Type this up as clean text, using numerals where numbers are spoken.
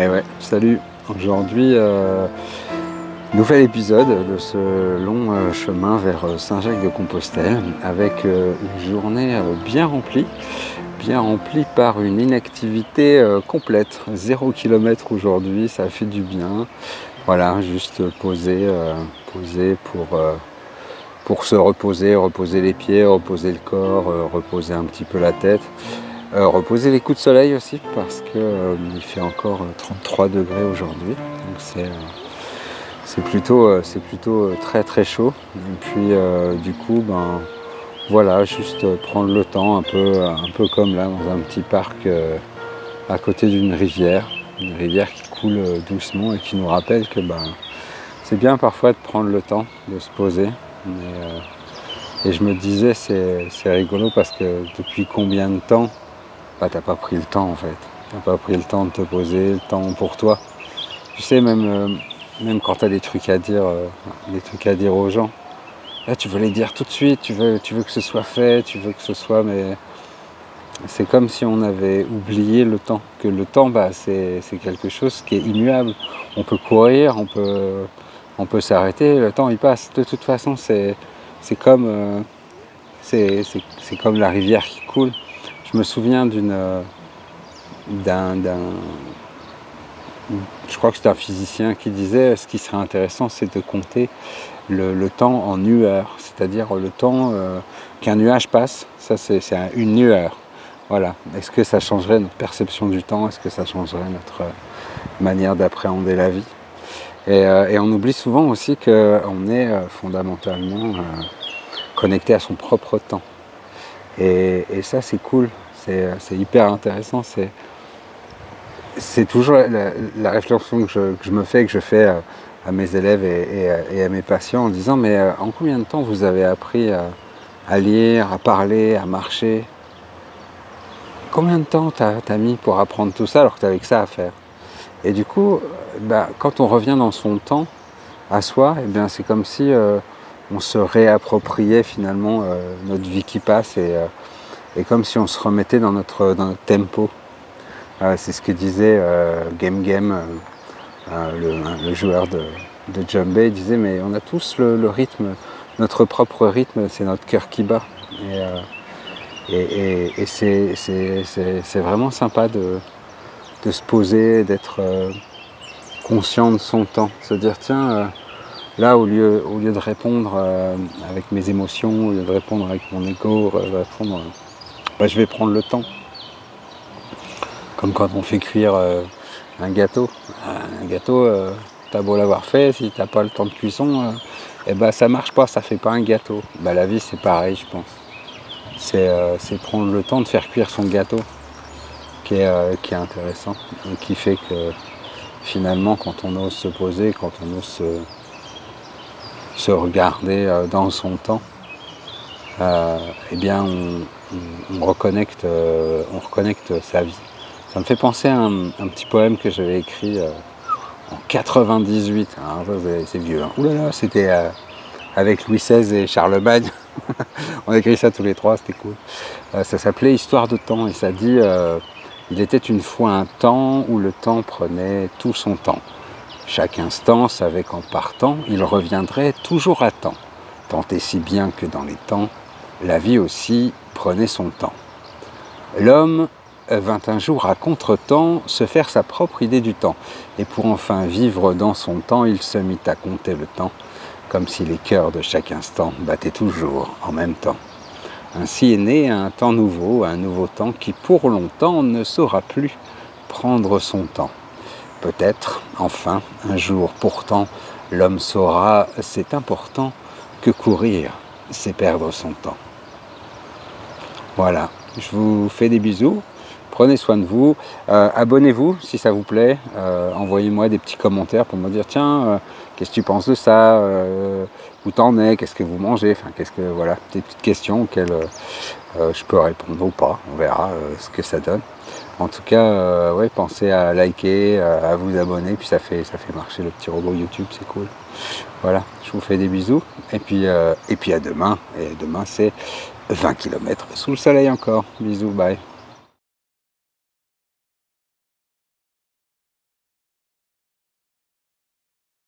Et ouais, salut. Aujourd'hui, nouvel épisode de ce long chemin vers Saint-Jacques-de-Compostelle avec une journée bien remplie par une inactivité complète. 0 km aujourd'hui, ça fait du bien. Voilà, juste poser pour se reposer les pieds, reposer le corps, reposer un petit peu la tête. Reposer les coups de soleil aussi parce que il fait encore 33 degrés aujourd'hui, donc c'est plutôt très très chaud. Et puis du coup voilà, juste prendre le temps un peu comme là dans un petit parc à côté d'une rivière, une rivière qui coule doucement et qui nous rappelle que c'est bien parfois de prendre le temps de se poser. Et je me disais c'est rigolo parce que depuis combien de temps t'as pas pris le temps en fait. T'as pas pris le temps de te poser, le temps pour toi. Tu sais, même quand t'as des trucs à dire aux gens, là tu veux les dire tout de suite, tu veux que ce soit fait, tu veux que ce soit, mais c'est comme si on avait oublié le temps. Que le temps, c'est quelque chose qui est immuable. On peut courir, on peut s'arrêter, le temps il passe. De toute façon, c'est comme la rivière qui coule. Je me souviens je crois que c'était un physicien qui disait ce qui serait intéressant, c'est de compter le temps en nueurs, c'est-à-dire le temps qu'un nuage passe, ça c'est une nueur. Voilà. Est-ce que ça changerait notre perception du temps? Est-ce que ça changerait notre manière d'appréhender la vie? Et on oublie souvent aussi qu'on est fondamentalement connecté à son propre temps. Et ça c'est cool, c'est hyper intéressant, c'est toujours la réflexion que je me fais, que je fais à mes élèves et à mes patients en disant mais en combien de temps vous avez appris à lire, à parler, à marcher? Combien de temps t'as mis pour apprendre tout ça alors que t'avais que ça à faire? Et du coup, quand on revient dans son temps à soi, eh bien c'est comme si on se réappropriait finalement notre vie qui passe et comme si on se remettait dans notre tempo. C'est ce que disait Game, le joueur de djembé. Il disait mais on a tous le rythme, notre propre rythme, c'est notre cœur qui bat. Et c'est vraiment sympa de se poser, d'être conscient de son temps, se dire tiens, là au lieu de répondre avec mes émotions, au lieu de répondre avec mon ego, je vais prendre le temps. Comme quand on fait cuire un gâteau. Un gâteau, t'as beau l'avoir fait, si t'as pas le temps de cuisson, ça marche pas, ça fait pas un gâteau. La vie c'est pareil, je pense. C'est prendre le temps de faire cuire son gâteau qui est intéressant et qui fait que finalement quand on ose se poser, quand on ose se regarder dans son temps, on reconnecte sa vie. Ça me fait penser à un petit poème que j'avais écrit en 98. Alors, c'est vieux. Hein. Ouh là là, c'était avec Louis XVI et Charlemagne. On a écrit ça tous les trois, c'était cool. Ça s'appelait Histoire de temps et ça dit il était une fois un temps où le temps prenait tout son temps. Chaque instant savait qu'en partant, il reviendrait toujours à temps. Tant et si bien que dans les temps, la vie aussi prenait son temps. L'homme vint un jour à contre-temps se faire sa propre idée du temps. Et pour enfin vivre dans son temps, il se mit à compter le temps, comme si les cœurs de chaque instant battaient toujours en même temps. Ainsi est né un temps nouveau, un nouveau temps qui pour longtemps ne saura plus prendre son temps. Peut-être, enfin, un jour pourtant, l'homme saura, c'est important, que courir, c'est perdre son temps. Voilà, je vous fais des bisous. Prenez soin de vous, abonnez-vous si ça vous plaît, envoyez-moi des petits commentaires pour me dire tiens, qu'est-ce que tu penses de ça, où t'en es, qu'est-ce que vous mangez, voilà, des petites questions auxquelles je peux répondre ou pas, on verra ce que ça donne. En tout cas, pensez à liker, à vous abonner, puis ça fait marcher le petit robot YouTube, c'est cool. Voilà, je vous fais des bisous, et puis à demain, et demain c'est 20 km sous le soleil encore. Bisous, bye.